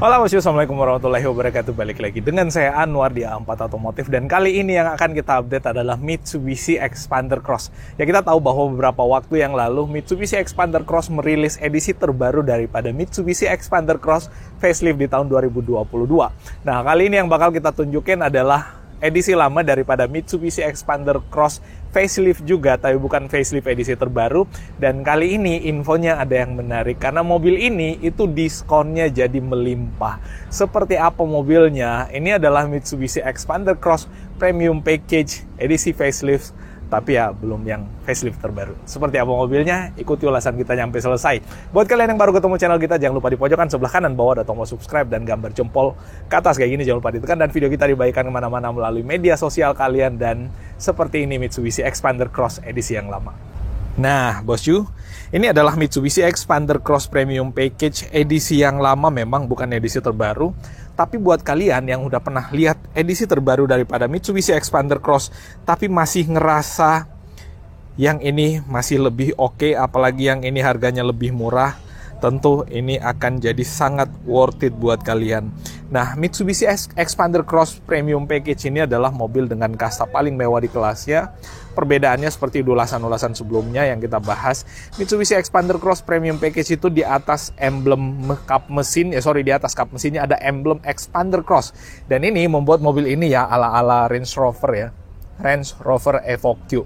Halo bosku, assalamualaikum warahmatullahi wabarakatuh. Balik lagi dengan saya Anwar di A4 Otomotif. Dan kali ini yang akan kita update adalah Mitsubishi Xpander Cross. Ya, kita tahu bahwa beberapa waktu yang lalu Mitsubishi Xpander Cross merilis edisi terbaru daripada Mitsubishi Xpander Cross facelift di tahun 2022. Nah, kali ini yang bakal kita tunjukin adalah edisi lama daripada Mitsubishi Xpander Cross facelift juga, tapi bukan facelift edisi terbaru. Dan kali ini infonya ada yang menarik, karena mobil ini itu diskonnya jadi melimpah. Seperti apa mobilnya? Ini adalah Mitsubishi Xpander Cross Premium Package edisi facelift, tapi ya belum yang facelift terbaru. Seperti apa mobilnya? Ikuti ulasan kita sampai selesai. Buat kalian yang baru ketemu channel kita, jangan lupa di pojokan sebelah kanan bawah ada tombol subscribe dan gambar jempol ke atas kayak gini, jangan lupa ditekan. Dan video kita dibagikan kemana-mana melalui media sosial kalian. Dan seperti ini Mitsubishi Xpander Cross edisi yang lama. Nah bosku, ini adalah Mitsubishi Xpander Cross Premium Package edisi yang lama, memang bukan edisi terbaru. Tapi buat kalian yang udah pernah lihat edisi terbaru daripada Mitsubishi Xpander Cross, tapi masih ngerasa yang ini masih lebih oke, apalagi yang ini harganya lebih murah, tentu ini akan jadi sangat worth it buat kalian. Nah, Mitsubishi Xpander Cross Premium Package ini adalah mobil dengan kasta paling mewah di kelasnya. Perbedaannya seperti ulasan-ulasan sebelumnya yang kita bahas. Mitsubishi Xpander Cross Premium Package itu di atas emblem kap mesin, di atas kap mesinnya ada emblem Xpander Cross. Dan ini membuat mobil ini ya ala-ala Range Rover ya. Range Rover Evoque.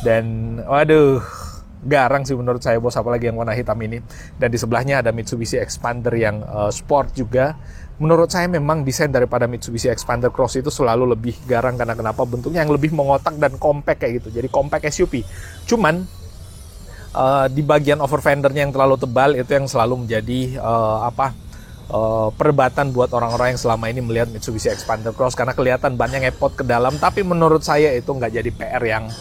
Dan waduh, garang sih menurut saya bos, apalagi yang warna hitam ini. Dan di sebelahnya ada Mitsubishi Xpander yang sport juga. Menurut saya memang desain daripada Mitsubishi Xpander Cross itu selalu lebih garang, karena kenapa? Bentuknya yang lebih mengotak dan compact kayak gitu. Jadi compact SUV. Cuman di bagian over fendernya yang terlalu tebal itu yang selalu menjadi perdebatan buat orang-orang yang selama ini melihat Mitsubishi Xpander Cross, karena kelihatan bannya ngepot ke dalam. Tapi menurut saya itu nggak jadi PR yang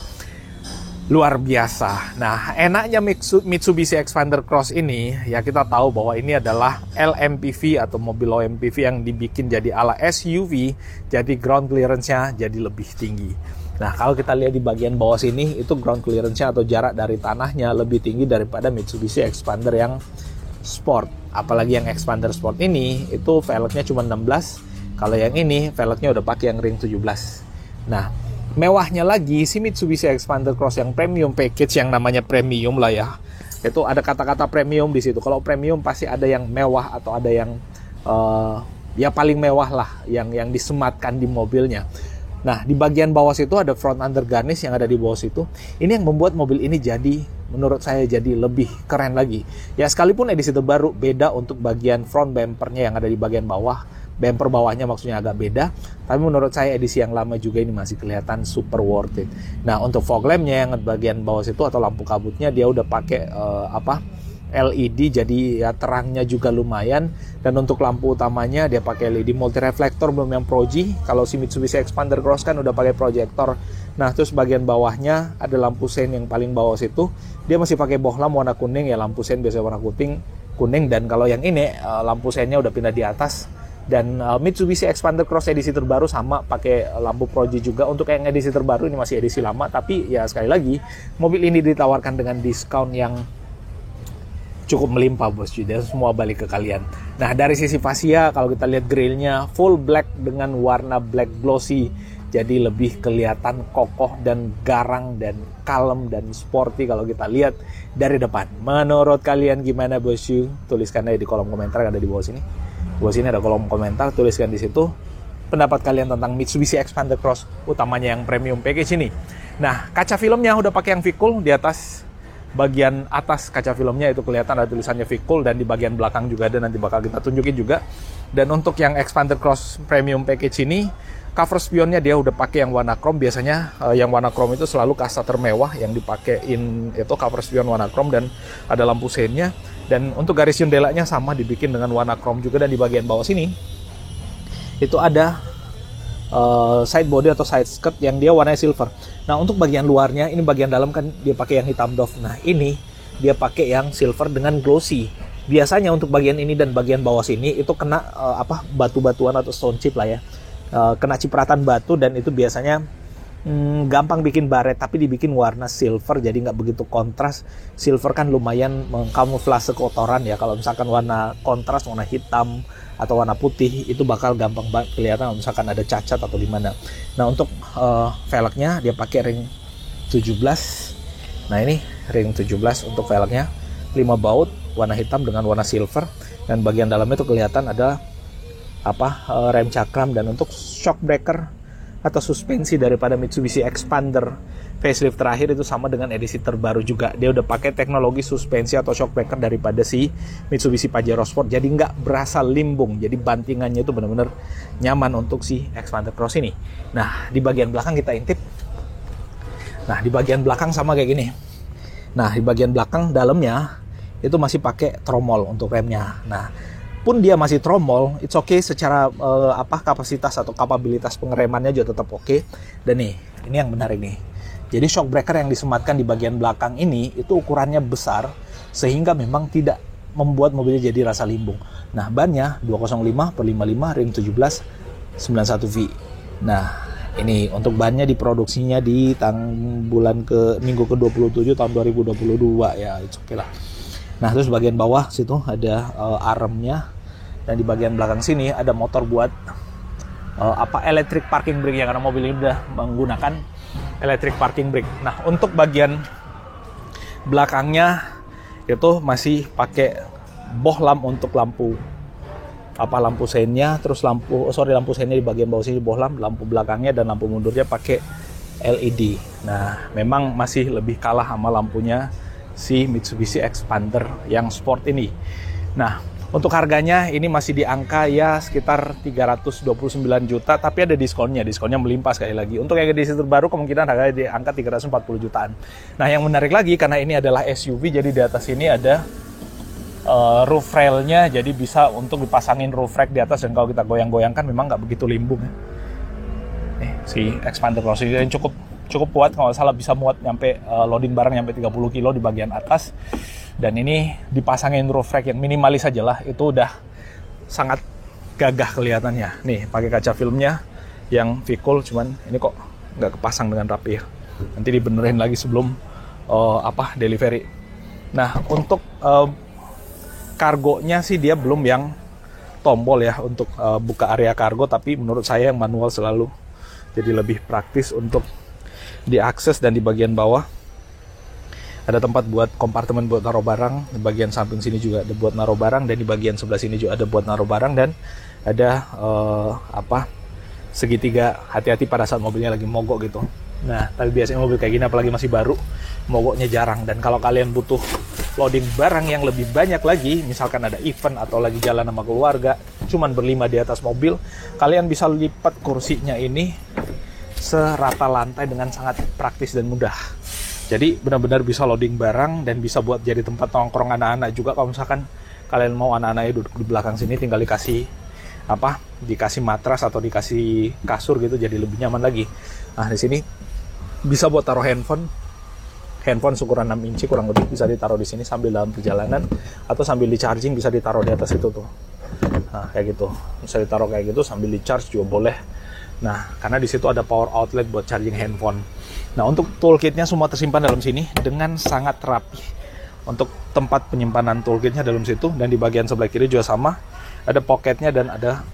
luar biasa. Nah, enaknya Mitsubishi Xpander Cross ini, ya kita tahu bahwa ini adalah LMPV atau mobil low MPV yang dibikin jadi ala SUV, jadi ground clearance-nya jadi lebih tinggi. Nah, kalau kita lihat di bagian bawah sini, itu ground clearance-nya atau jarak dari tanahnya lebih tinggi daripada Mitsubishi Xpander yang Sport. Apalagi yang Xpander Sport ini, itu velgnya cuma 16, kalau yang ini velgnya udah pakai yang ring 17. Nah, mewahnya lagi, si Mitsubishi Xpander Cross yang premium package, yang namanya premium lah ya, itu ada kata-kata premium di situ. Kalau premium pasti ada yang mewah atau ada yang ya paling mewah lah yang disematkan di mobilnya. Nah, di bagian bawah situ ada front under garnish yang ada di bawah situ. Ini yang membuat mobil ini jadi, menurut saya jadi lebih keren lagi. Ya, sekalipun edisi terbaru beda untuk bagian front bumpernya yang ada di bagian bawah. Bumper bawahnya maksudnya agak beda, tapi menurut saya edisi yang lama juga ini masih kelihatan super worth it. Nah, untuk fog lampnya yang bagian bawah situ atau lampu kabutnya dia udah pakai LED, jadi ya terangnya juga lumayan. Dan untuk lampu utamanya dia pakai LED multi reflektor, belum yang Pro-G. Kalau si Mitsubishi Xpander Cross kan udah pakai proyektor. Nah, terus bagian bawahnya ada lampu sein yang paling bawah situ, dia masih pakai bohlam warna kuning ya, lampu sein biasanya warna kuning. Dan kalau yang ini lampu seinnya udah pindah di atas. Dan Mitsubishi Xpander Cross edisi terbaru sama pakai lampu Pro-G juga. Untuk yang edisi terbaru ini masih edisi lama, tapi ya sekali lagi mobil ini ditawarkan dengan diskon yang cukup melimpah bos, jadi semua balik ke kalian. Nah, dari sisi fascia kalau kita lihat grillnya full black dengan warna black glossy, jadi lebih kelihatan kokoh dan garang dan kalem dan sporty kalau kita lihat dari depan. Menurut kalian gimana bosku? Tuliskan aja di kolom komentar yang ada di bawah sini. Bawah sini ada kolom komentar, tuliskan di situ pendapat kalian tentang Mitsubishi Xpander Cross, utamanya yang premium package ini. Nah, kaca filmnya udah pakai yang V-Cool. Di atas, bagian atas kaca filmnya itu kelihatan ada tulisannya V-Cool, dan di bagian belakang juga ada, nanti bakal kita tunjukin juga. Dan untuk yang Xpander Cross premium package ini, cover spionnya dia udah pakai yang warna chrome. Biasanya yang warna chrome itu selalu kasta termewah yang dipakein, itu cover spion warna chrome dan ada lampu seinnya. Dan untuk garis jendelanya sama dibikin dengan warna chrome juga. Dan di bagian bawah sini itu ada side body atau side skirt yang dia warnanya silver. Nah, untuk bagian luarnya, ini bagian dalam kan dia pakai yang hitam doff. Nah, ini dia pakai yang silver dengan glossy. Biasanya untuk bagian ini dan bagian bawah sini itu kena batu-batuan atau stone chip lah ya. Kena cipratan batu, dan itu biasanya gampang bikin baret, tapi dibikin warna silver jadi nggak begitu kontras. Silver kan lumayan mengkamuflase kotoran ya. Kalau misalkan warna kontras, warna hitam atau warna putih, itu bakal gampang banget kelihatan kalau misalkan ada cacat atau gimana. Nah, untuk velgnya dia pakai ring 17. Nah, ini ring 17 untuk velgnya, 5 baut warna hitam dengan warna silver, dan bagian dalamnya itu kelihatan ada rem cakram. Dan untuk shock breaker atau suspensi daripada Mitsubishi Expander facelift terakhir itu sama dengan edisi terbaru juga. Dia udah pakai teknologi suspensi atau shock breaker daripada si Mitsubishi Pajero Sport, jadi nggak berasa limbung. Jadi bantingannya itu benar-benar nyaman untuk si Expander Cross ini. Nah, di bagian belakang kita intip. Nah, di bagian belakang sama kayak gini. Nah, di bagian belakang dalamnya itu masih pakai tromol untuk remnya. Nah, pun dia masih tromol, it's okay secara kapasitas atau kapabilitas pengeremannya juga tetap oke. Dan nih, ini yang menarik nih. Jadi shock breaker yang disematkan di bagian belakang ini itu ukurannya besar sehingga memang tidak membuat mobilnya jadi rasa limbung. Nah, bannya 205/55 ring 17 91V. Nah, ini untuk bannya diproduksinya di minggu ke-27 tahun 2022 ya, it's okay lah. Nah, terus bagian bawah situ ada armnya, dan di bagian belakang sini ada motor buat electric parking brake ya, karena mobil ini udah menggunakan electric parking brake. Nah, untuk bagian belakangnya itu masih pakai bohlam untuk lampu seinnya, terus lampu seinnya di bagian bawah sini bohlam, lampu belakangnya dan lampu mundurnya pakai LED. Nah, memang masih lebih kalah sama lampunya si Mitsubishi Expander yang sport ini. Nah, untuk harganya ini masih di angka ya sekitar 329 juta, tapi ada diskonnya melimpah sekali lagi. Untuk yang edisi terbaru kemungkinan harganya di angka 340 jutaan. Nah, yang menarik lagi karena ini adalah SUV, jadi di atas ini ada roof railnya, jadi bisa untuk dipasangin roof rack di atas, dan kalau kita goyang-goyangkan memang nggak begitu limbung ya. Nih, si Expander Cross ini cukup kuat, kalau salah bisa muat nyampe loading barang nyampe 30 kilo di bagian atas. Dan ini dipasangin roof rack yang minimalis aja lah, itu udah sangat gagah kelihatannya. Nih, pakai kaca filmnya yang V-cool, cuman ini kok nggak kepasang dengan rapi ya. Nanti dibenerin lagi sebelum delivery. Nah, untuk kargonya sih dia belum yang tombol ya untuk buka area kargo, tapi menurut saya yang manual selalu jadi lebih praktis untuk diakses. Dan di bagian bawah ada tempat buat kompartemen buat naruh barang, di bagian samping sini juga ada buat naruh barang, dan di bagian sebelah sini juga ada buat naruh barang, dan ada segitiga hati-hati pada saat mobilnya lagi mogok gitu. Nah, tapi biasanya mobil kayak gini apalagi masih baru, mogoknya jarang. Dan kalau kalian butuh loading barang yang lebih banyak lagi, misalkan ada event atau lagi jalan sama keluarga, cuman berlima di atas mobil, kalian bisa lipat kursinya ini serata lantai dengan sangat praktis dan mudah. Jadi benar-benar bisa loading barang dan bisa buat jadi tempat nongkrong anak-anak juga. Kalau misalkan kalian mau anak-anaknya duduk di belakang sini, tinggal dikasih matras atau dikasih kasur gitu, jadi lebih nyaman lagi. Nah, di sini bisa buat taruh handphone ukuran 6 inci kurang lebih, bisa ditaruh di sini sambil dalam perjalanan, atau sambil di charging bisa ditaruh di atas itu tuh. Nah, kayak gitu. Bisa ditaruh kayak gitu sambil di charge juga boleh. Nah, karena di situ ada power outlet buat charging handphone. Nah, untuk toolkitnya semua tersimpan dalam sini dengan sangat rapi. Untuk tempat penyimpanan toolkitnya dalam situ, dan di bagian sebelah kiri juga sama, ada pocketnya dan ada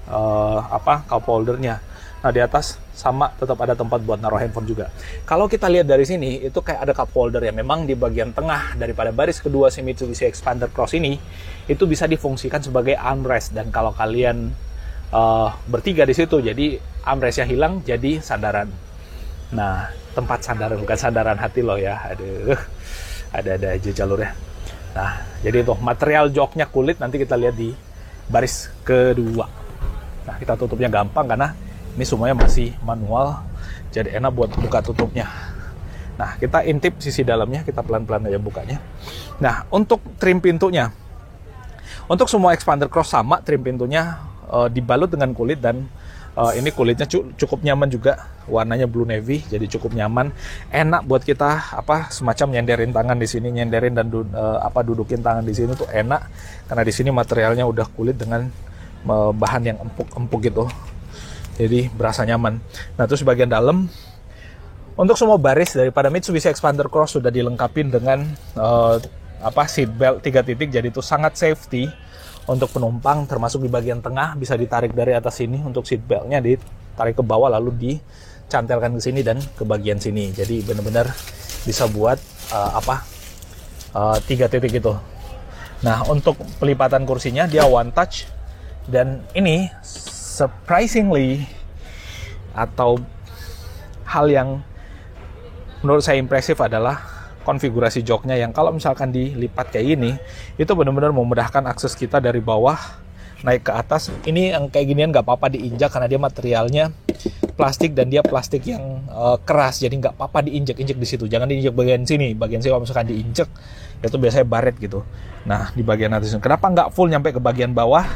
cup holdernya. Nah, di atas sama tetap ada tempat buat naruh handphone juga. Kalau kita lihat dari sini, itu kayak ada cup holder ya. Memang di bagian tengah daripada baris kedua si Mitsubishi Expander Cross ini, itu bisa difungsikan sebagai armrest. Dan kalau kalian bertiga di situ, jadi armrestnya hilang, jadi sandaran. Nah, tempat sandaran, bukan sandaran hati loh ya. Aduh, ada aja jalurnya. Nah, jadi itu material joknya kulit, nanti kita lihat di baris kedua. Nah, kita tutupnya gampang karena ini semuanya masih manual, jadi enak buat buka tutupnya. Nah, kita intip sisi dalamnya, kita pelan-pelan aja bukanya. Nah, untuk trim pintunya, untuk semua Expander Cross sama, trim pintunya dibalut dengan kulit, dan ini kulitnya cukup nyaman juga, warnanya blue navy, jadi cukup nyaman, enak buat kita semacam nyenderin tangan di sini, nyenderin dan dudukin tangan di sini tuh enak, karena di sini materialnya udah kulit dengan bahan yang empuk-empuk gitu. Jadi berasa nyaman. Nah, terus bagian dalam Untuk semua baris daripada Mitsubishi Expander Cross sudah dilengkapi dengan seat belt 3 titik, jadi itu sangat safety untuk penumpang, termasuk di bagian tengah bisa ditarik dari atas sini untuk seat beltnya ditarik ke bawah lalu dicantelkan ke sini dan ke bagian sini. Jadi benar-benar bisa buat 3 titik itu. Nah, untuk pelipatan kursinya dia one touch, dan ini surprisingly atau hal yang menurut saya impresif adalah konfigurasi joknya yang kalau misalkan dilipat kayak ini, itu benar-benar memudahkan akses kita dari bawah naik ke atas. Ini yang kayak ginian nggak apa-apa diinjak karena dia materialnya plastik dan dia plastik yang keras, jadi nggak apa-apa diinjak-injak di situ. Jangan diinjak bagian sini kalau misalkan diinjak itu biasanya baret gitu. Nah, di bagian atas ini kenapa nggak full nyampe ke bagian bawah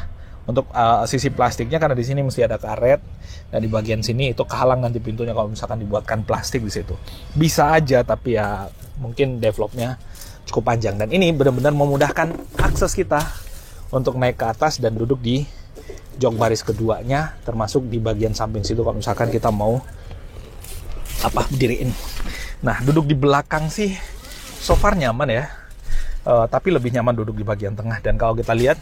untuk sisi plastiknya, karena di sini mesti ada karet dan di bagian sini itu kehalang nanti pintunya kalau misalkan dibuatkan plastik di situ. Bisa aja, tapi ya mungkin developnya cukup panjang, dan ini benar-benar memudahkan akses kita untuk naik ke atas dan duduk di jok baris keduanya, termasuk di bagian samping situ kalau misalkan kita mau berdiriin. Nah, duduk di belakang sih so far nyaman ya, tapi lebih nyaman duduk di bagian tengah. Dan kalau kita lihat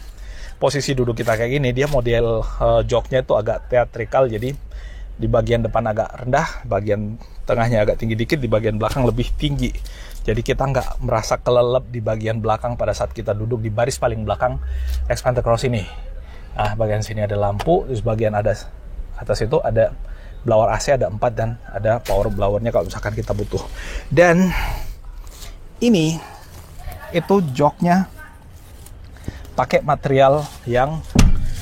posisi duduk kita kayak gini, dia model joknya itu agak teatrikal, jadi di bagian depan agak rendah, bagian tengahnya agak tinggi dikit, di bagian belakang lebih tinggi. Jadi kita nggak merasa kelelep di bagian belakang pada saat kita duduk di baris paling belakang Expander Cross ini. Nah, bagian sini ada lampu, terus bagian atas itu ada blower AC, ada 4, dan ada power blowernya kalau misalkan kita butuh. Dan ini itu joknya pakai material yang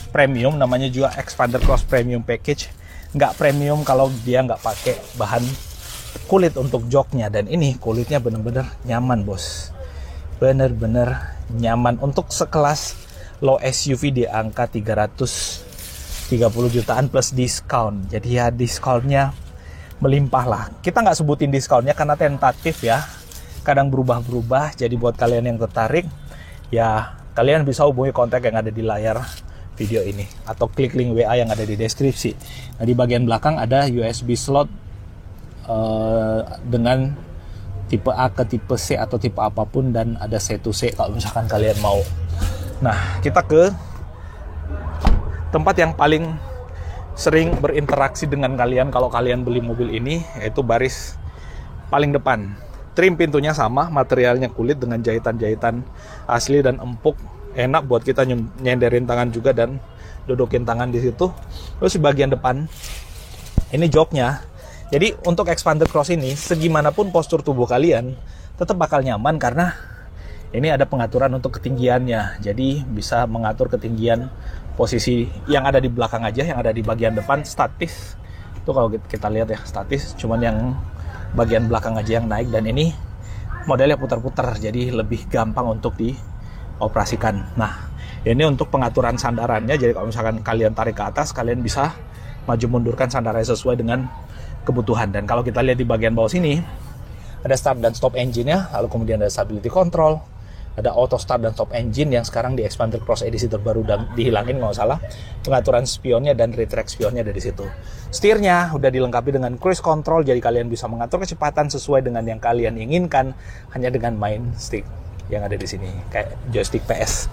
premium, namanya juga Expander Cross Premium Package. Nggak premium kalau dia nggak pakai bahan kulit untuk joknya, dan ini kulitnya bener-bener nyaman bos, bener-bener nyaman untuk sekelas low SUV di angka 330 jutaan plus diskon. Jadi ya diskonnya melimpah lah. Kita nggak sebutin diskonnya karena tentatif ya, kadang berubah-berubah. Jadi buat kalian yang tertarik ya, kalian bisa hubungi kontak yang ada di layar video ini atau klik link WA yang ada di deskripsi. Nah, di bagian belakang ada USB slot dengan tipe A ke tipe C atau tipe apapun, dan ada C2C kalau misalkan kalian mau. Nah, kita ke tempat yang paling sering berinteraksi dengan kalian kalau kalian beli mobil ini, yaitu baris paling depan. Trim pintunya sama, materialnya kulit dengan jahitan-jahitan asli dan empuk. Enak buat kita nyenderin tangan juga dan dudukin tangan di situ. Terus di bagian depan ini joknya. Jadi untuk Expander Cross ini, segimanapun postur tubuh kalian tetap bakal nyaman karena ini ada pengaturan untuk ketinggiannya. Jadi bisa mengatur ketinggian posisi yang ada di belakang aja, yang ada di bagian depan statis. Itu kalau kita lihat ya statis, cuman yang bagian belakang aja yang naik, dan ini modelnya putar-putar jadi lebih gampang untuk dioperasikan. Nah, ini untuk pengaturan sandarannya, jadi kalau misalkan kalian tarik ke atas, kalian bisa maju mundurkan sandarannya sesuai dengan kebutuhan. Dan kalau kita lihat di bagian bawah sini ada start dan stop engine-nya, lalu kemudian ada stability control, ada auto start dan stop engine yang sekarang di Expander Cross edisi terbaru dan dihilangin nggak salah. Pengaturan spionnya dan retract spionnya ada di situ. Setirnya udah dilengkapi dengan cruise control, jadi kalian bisa mengatur kecepatan sesuai dengan yang kalian inginkan hanya dengan main stick yang ada di sini, kayak joystick PS.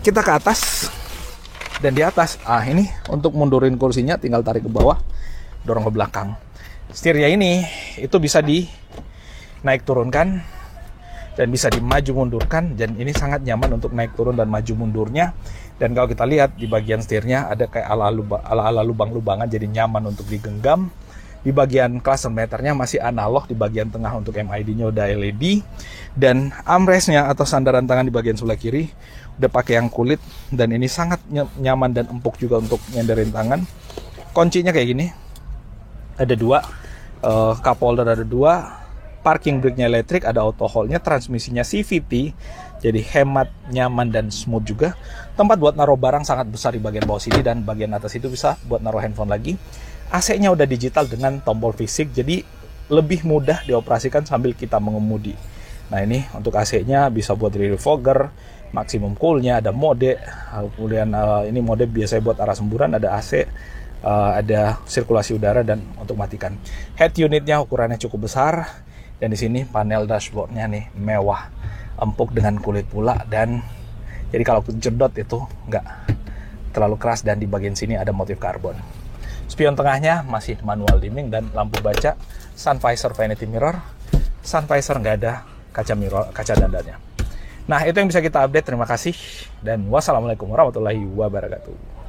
Kita ke atas, dan di atas, ini untuk mundurin kursinya tinggal tarik ke bawah, dorong ke belakang. Setirnya ini itu bisa dinaik turunkan dan bisa dimaju mundurkan, dan ini sangat nyaman untuk naik turun dan maju mundurnya. Dan kalau kita lihat di bagian setirnya ada kayak ala-ala lubang-lubangan, jadi nyaman untuk digenggam. Di bagian cluster meternya masih analog, di bagian tengah untuk MID-nya udah LED, dan armrestnya atau sandaran tangan di bagian sebelah kiri udah pakai yang kulit, dan ini sangat nyaman dan empuk juga untuk nyenderin tangan. Kuncinya kayak gini, ada 2, cup holder ada 2, parking brake-nya elektrik, ada auto hold-nya, transmisinya CVT, jadi hemat, nyaman, dan smooth juga. Tempat buat naruh barang sangat besar di bagian bawah sini, dan bagian atas itu bisa buat naruh handphone lagi. AC-nya udah digital dengan tombol fisik, jadi lebih mudah dioperasikan sambil kita mengemudi. Nah, ini untuk AC-nya bisa buat rear fogger, maximum cool-nya, ada mode, kemudian ini mode biasanya buat arah semburan, ada AC ada sirkulasi udara dan untuk matikan. Head unitnya ukurannya cukup besar, dan di sini panel dashboardnya nih mewah, empuk dengan kulit pula, dan jadi kalau jedot itu nggak terlalu keras, dan di bagian sini ada motif karbon. Spion tengahnya masih manual dimming dan lampu baca, sun visor vanity mirror, sun visor nggak ada kaca dandanya. Nah, itu yang bisa kita update. Terima kasih dan wassalamualaikum warahmatullahi wabarakatuh.